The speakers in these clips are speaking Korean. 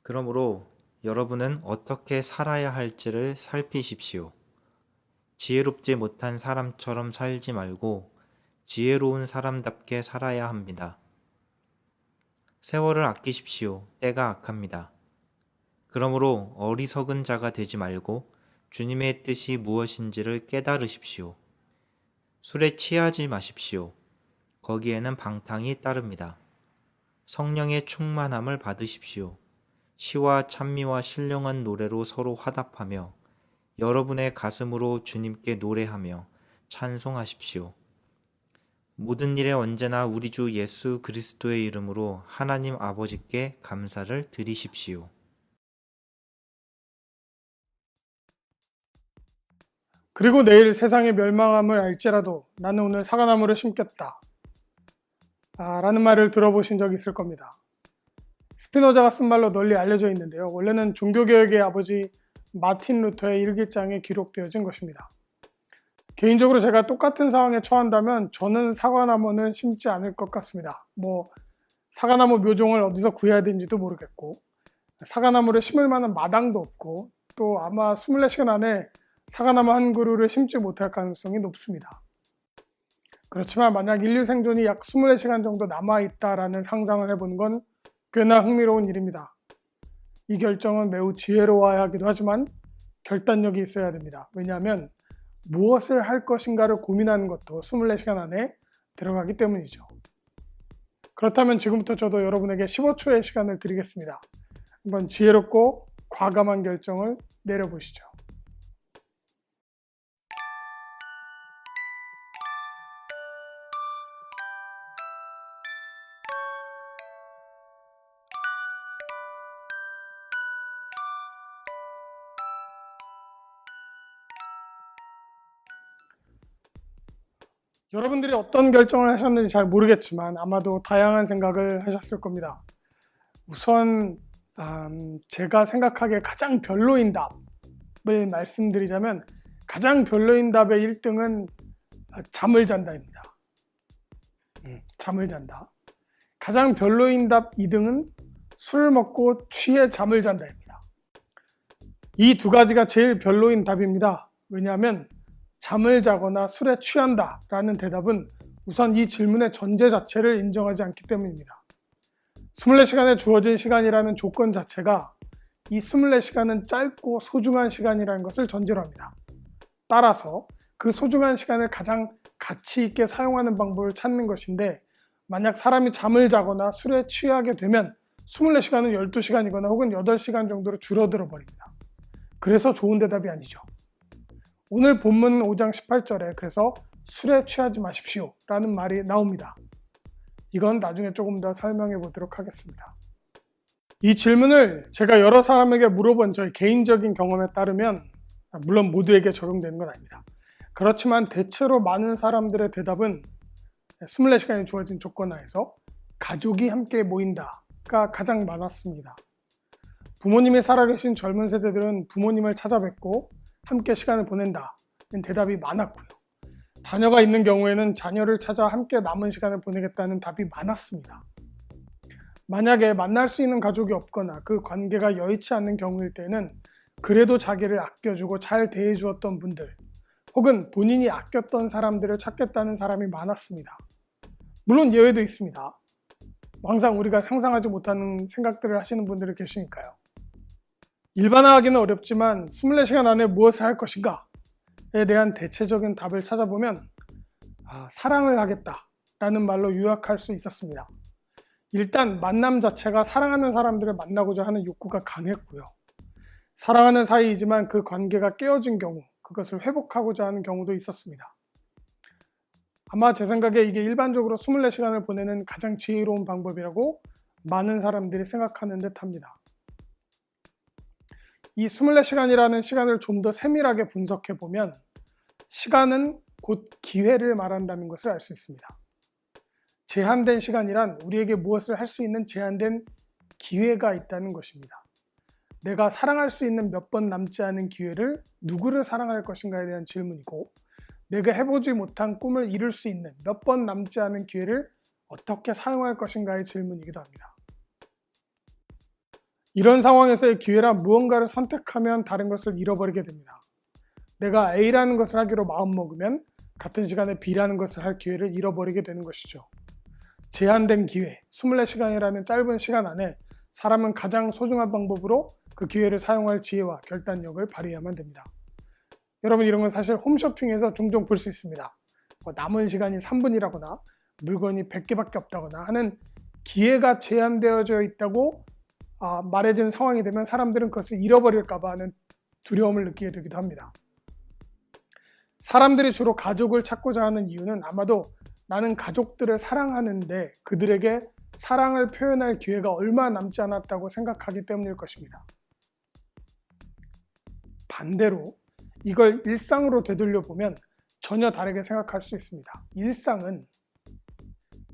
그러므로 여러분은 어떻게 살아야 할지를 살피십시오. 지혜롭지 못한 사람처럼 살지 말고 지혜로운 사람답게 살아야 합니다. 세월을 아끼십시오. 때가 악합니다. 그러므로 어리석은 자가 되지 말고 주님의 뜻이 무엇인지를 깨달으십시오. 술에 취하지 마십시오. 거기에는 방탕이 따릅니다. 성령의 충만함을 받으십시오. 시와 찬미와 신령한 노래로 서로 화답하며 여러분의 가슴으로 주님께 노래하며 찬송하십시오. 모든 일에 언제나 우리 주 예수 그리스도의 이름으로 하나님 아버지께 감사를 드리십시오. 그리고 내일 세상의 멸망함을 알지라도 나는 오늘 사과나무를 심겠다 라는 말을 들어보신 적 있을 겁니다. 스피노자가 쓴 말로 널리 알려져 있는데요. 원래는 종교개혁의 아버지 마틴 루터의 일기장에 기록되어진 것입니다. 개인적으로 제가 똑같은 상황에 처한다면 저는 사과나무는 심지 않을 것 같습니다. 사과나무 묘종을 어디서 구해야 되는지도 모르겠고 사과나무를 심을 만한 마당도 없고 또 아마 24시간 안에 사과나무 한 그루를 심지 못할 가능성이 높습니다. 그렇지만 만약 인류 생존이 약 24시간 정도 남아있다라는 상상을 해보는 건 꽤나 흥미로운 일입니다. 이 결정은 매우 지혜로워야 하기도 하지만 결단력이 있어야 됩니다. 왜냐하면 무엇을 할 것인가를 고민하는 것도 24시간 안에 들어가기 때문이죠. 그렇다면 지금부터 저도 여러분에게 15초의 시간을 드리겠습니다. 한번 지혜롭고 과감한 결정을 내려보시죠. 여러분들이 어떤 결정을 하셨는지 잘 모르겠지만 아마도 다양한 생각을 하셨을 겁니다. 우선 제가 생각하기에 가장 별로인 답을 말씀드리자면 가장 별로인 답의 1등은 잠을 잔다입니다. 잠을 잔다. 가장 별로인 답 2등은 술 먹고 취해 잠을 잔다입니다. 이 두 가지가 제일 별로인 답입니다. 왜냐하면 잠을 자거나 술에 취한다 라는 대답은 우선 이 질문의 전제 자체를 인정하지 않기 때문입니다. 24시간에 주어진 시간이라는 조건 자체가 이 24시간은 짧고 소중한 시간이라는 것을 전제로 합니다. 따라서 그 소중한 시간을 가장 가치 있게 사용하는 방법을 찾는 것인데 만약 사람이 잠을 자거나 술에 취하게 되면 24시간은 12시간이거나 혹은 8시간 정도로 줄어들어 버립니다. 그래서 좋은 대답이 아니죠. 오늘 본문 5장 18절에 그래서 술에 취하지 마십시오 라는 말이 나옵니다. 이건 나중에 조금 더 설명해 보도록 하겠습니다. 이 질문을 제가 여러 사람에게 물어본 저의 개인적인 경험에 따르면 물론 모두에게 적용되는 건 아닙니다. 그렇지만 대체로 많은 사람들의 대답은 24시간이 주어진 조건 하에서 가족이 함께 모인다가 가장 많았습니다. 부모님이 살아계신 젊은 세대들은 부모님을 찾아뵙고 함께 시간을 보낸다는 대답이 많았고요. 자녀가 있는 경우에는 자녀를 찾아 함께 남은 시간을 보내겠다는 답이 많았습니다. 만약에 만날 수 있는 가족이 없거나 그 관계가 여의치 않는 경우일 때는 그래도 자기를 아껴주고 잘 대해주었던 분들 혹은 본인이 아꼈던 사람들을 찾겠다는 사람이 많았습니다. 물론 예외도 있습니다. 항상 우리가 상상하지 못하는 생각들을 하시는 분들이 계시니까요. 일반화하기는 어렵지만 24시간 안에 무엇을 할 것인가에 대한 대체적인 답을 찾아보면 사랑을 하겠다 라는 말로 요약할 수 있었습니다. 일단 만남 자체가 사랑하는 사람들을 만나고자 하는 욕구가 강했고요. 사랑하는 사이이지만 그 관계가 깨어진 경우 그것을 회복하고자 하는 경우도 있었습니다. 아마 제 생각에 이게 일반적으로 24시간을 보내는 가장 지혜로운 방법이라고 많은 사람들이 생각하는 듯 합니다. 이 24시간이라는 시간을 좀 더 세밀하게 분석해 보면 시간은 곧 기회를 말한다는 것을 알 수 있습니다. 제한된 시간이란 우리에게 무엇을 할 수 있는 제한된 기회가 있다는 것입니다. 내가 사랑할 수 있는 몇 번 남지 않은 기회를 누구를 사랑할 것인가에 대한 질문이고 내가 해보지 못한 꿈을 이룰 수 있는 몇 번 남지 않은 기회를 어떻게 사용할 것인가의 질문이기도 합니다. 이런 상황에서의 기회란 무언가를 선택하면 다른 것을 잃어버리게 됩니다. 내가 A라는 것을 하기로 마음먹으면 같은 시간에 B라는 것을 할 기회를 잃어버리게 되는 것이죠. 제한된 기회, 24시간이라는 짧은 시간 안에 사람은 가장 소중한 방법으로 그 기회를 사용할 지혜와 결단력을 발휘해야만 됩니다. 여러분, 이런 건 사실 홈쇼핑에서 종종 볼 수 있습니다. 남은 시간이 3분이라거나 물건이 100개밖에 없다거나 하는 기회가 제한되어져 있다고 말해진 상황이 되면 사람들은 그것을 잃어버릴까 봐 하는 두려움을 느끼게 되기도 합니다. 사람들이 주로 가족을 찾고자 하는 이유는 아마도 나는 가족들을 사랑하는데 그들에게 사랑을 표현할 기회가 얼마 남지 않았다고 생각하기 때문일 것입니다. 반대로 이걸 일상으로 되돌려 보면 전혀 다르게 생각할 수 있습니다. 일상은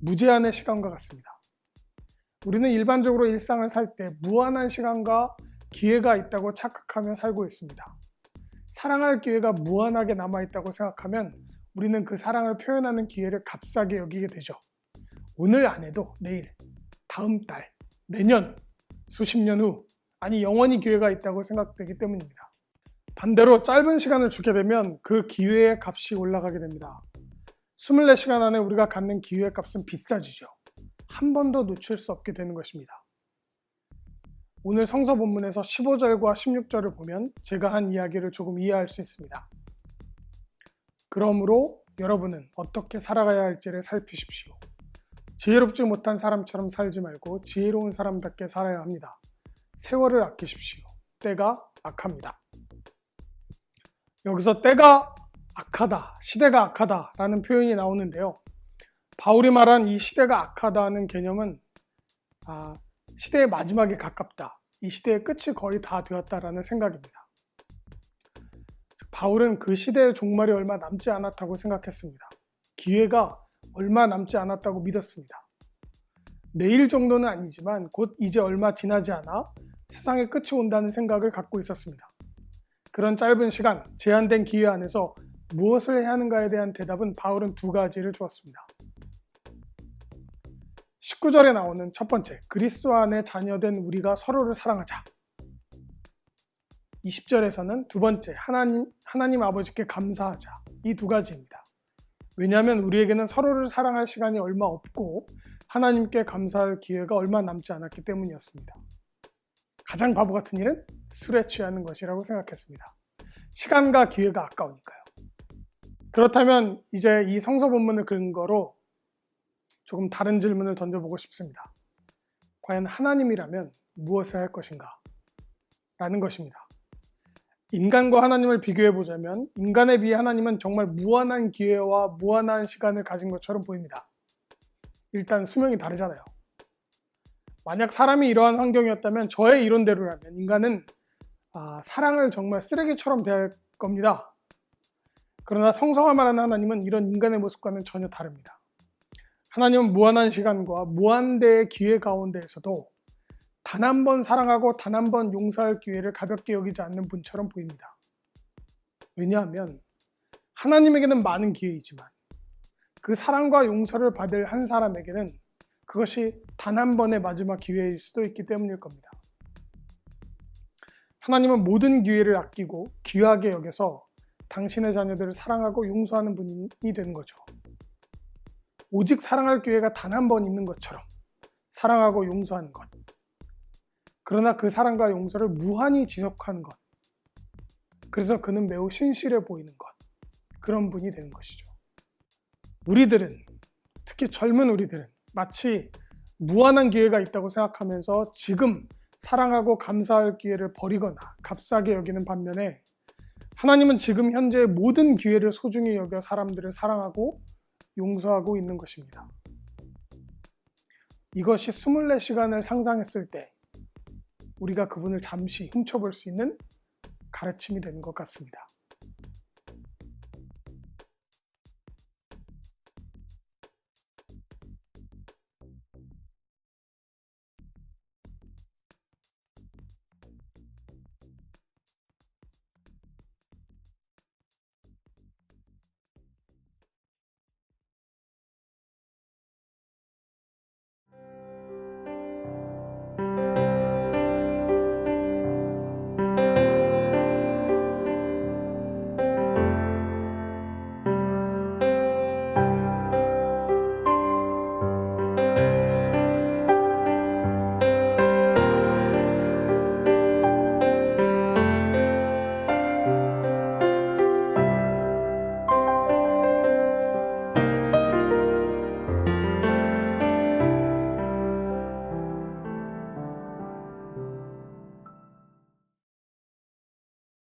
무제한의 시간과 같습니다. 우리는 일반적으로 일상을 살 때 무한한 시간과 기회가 있다고 착각하며 살고 있습니다. 사랑할 기회가 무한하게 남아있다고 생각하면 우리는 그 사랑을 표현하는 기회를 값싸게 여기게 되죠. 오늘 안 해도 내일, 다음 달, 내년, 수십 년 후, 아니 영원히 기회가 있다고 생각되기 때문입니다. 반대로 짧은 시간을 주게 되면 그 기회의 값이 올라가게 됩니다. 24시간 안에 우리가 갖는 기회의 값은 비싸지죠. 한 번도 놓칠 수 없게 되는 것입니다. 오늘 성서 본문에서 15절과 16절을 보면 제가 한 이야기를 조금 이해할 수 있습니다. 그러므로 여러분은 어떻게 살아가야 할지를 살피십시오. 지혜롭지 못한 사람처럼 살지 말고 지혜로운 사람답게 살아야 합니다. 세월을 아끼십시오. 때가 악합니다. 여기서 때가 악하다, 시대가 악하다라는 표현이 나오는데요. 바울이 말한 이 시대가 악하다는 개념은 시대의 마지막에 가깝다, 이 시대의 끝이 거의 다 되었다라는 생각입니다. 바울은 그 시대의 종말이 얼마 남지 않았다고 생각했습니다. 기회가 얼마 남지 않았다고 믿었습니다. 내일 정도는 아니지만 곧 이제 얼마 지나지 않아 세상의 끝이 온다는 생각을 갖고 있었습니다. 그런 짧은 시간, 제한된 기회 안에서 무엇을 해야 하는가에 대한 대답은 바울은 두 가지를 주었습니다. 19절에 나오는 첫 번째, 그리스도 안에 자녀된 우리가 서로를 사랑하자. 20절에서는 두 번째, 하나님 아버지께 감사하자. 이 두 가지입니다. 왜냐하면 우리에게는 서로를 사랑할 시간이 얼마 없고 하나님께 감사할 기회가 얼마 남지 않았기 때문이었습니다. 가장 바보 같은 일은 술에 취하는 것이라고 생각했습니다. 시간과 기회가 아까우니까요. 그렇다면 이제 이 성서 본문을 근거로 조금 다른 질문을 던져보고 싶습니다. 과연 하나님이라면 무엇을 할 것인가? 라는 것입니다. 인간과 하나님을 비교해보자면 인간에 비해 하나님은 정말 무한한 기회와 무한한 시간을 가진 것처럼 보입니다. 일단 수명이 다르잖아요. 만약 사람이 이러한 환경이었다면 저의 이론대로라면 인간은 사랑을 정말 쓰레기처럼 대할 겁니다. 그러나 성서가 말하는 하나님은 이런 인간의 모습과는 전혀 다릅니다. 하나님은 무한한 시간과 무한대의 기회 가운데에서도 단 한 번 사랑하고 단 한 번 용서할 기회를 가볍게 여기지 않는 분처럼 보입니다. 왜냐하면 하나님에게는 많은 기회이지만 그 사랑과 용서를 받을 한 사람에게는 그것이 단 한 번의 마지막 기회일 수도 있기 때문일 겁니다. 하나님은 모든 기회를 아끼고 귀하게 여겨서 당신의 자녀들을 사랑하고 용서하는 분이 되는 거죠. 오직 사랑할 기회가 단 한 번 있는 것처럼 사랑하고 용서하는 것. 그러나 그 사랑과 용서를 무한히 지속하는 것. 그래서 그는 매우 신실해 보이는 것. 그런 분이 되는 것이죠. 우리들은, 특히 젊은 우리들은 마치 무한한 기회가 있다고 생각하면서 지금 사랑하고 감사할 기회를 버리거나 값싸게 여기는 반면에 하나님은 지금 현재의 모든 기회를 소중히 여겨 사람들을 사랑하고 용서하고 있는 것입니다. 이것이 24시간을 상상했을 때 우리가 그분을 잠시 훔쳐볼 수 있는 가르침이 되는 것 같습니다.